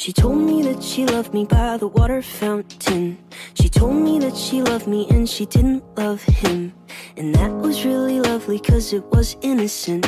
She told me that she loved me by the water fountain. She told me that she loved me and she didn't love him. And that was really lovely cause it was innocent.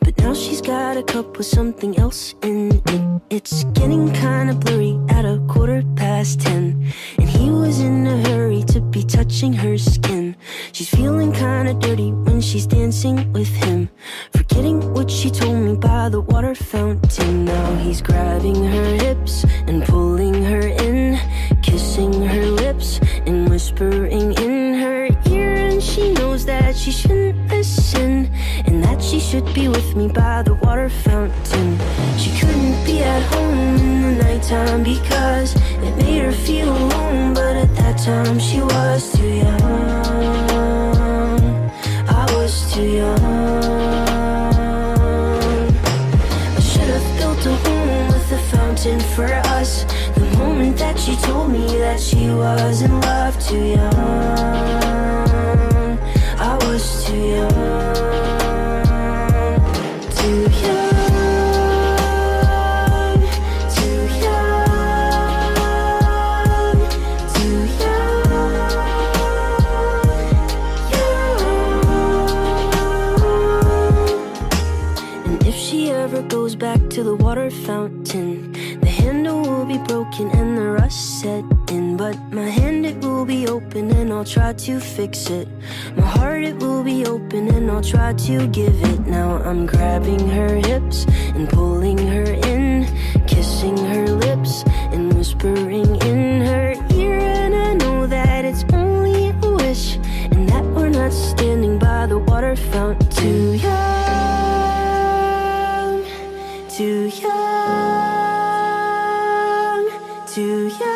But now she's got a cup with something else in it. It's getting kinda blurry at 10:15. And he was in a hurry to be touching her skin. She's feeling kinda dirty when she's dancing with him, forgetting what she told me by the water fountain. Now he's grabbing her hips and pulling her in, kissing her lips and whispering in her ear. And she knows that she shouldn't listen, and that she should be with me by the water fountain. She couldn't be at home in the nighttime because it made her feel alone. But at that time she was too young. I was too young. I should have built a home with a fountain for us the moment that she told me that she was in love. Too young. I was too young. Too young, too young, too young. And if she ever goes back to the water fountain, the handle will be broken and the rust set in. But my hand, it will be open and I'll try to fix it. My heart, it will be open and I'll try to give it. Now I'm grabbing her hips and pulling her in, kissing her lips and whispering in her ear. And I know that it's only a wish, and that we're not standing by the water fountain. Too young, too young, too young.